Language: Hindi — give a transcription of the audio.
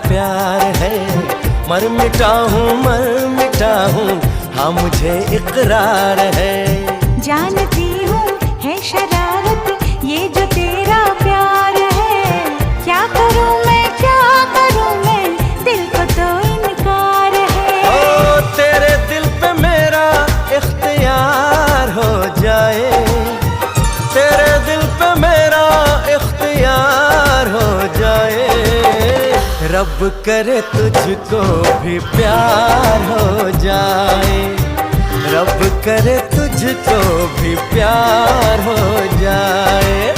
प्यार है। मर मिटा हूँ हाँ मुझे इकरार है। जानती हूँ है शरारत ये जो तेरा प्यार है। क्या करूँ मैं दिल को तो इनकार है। ओ तेरे दिल पे मेरा इख्तियार हो जाए, तेरे दिल पे मेरा इख्तियार हो जाए। रब करे तुझको भी प्यार हो जाए, रब करे तुझको भी प्यार हो जाए।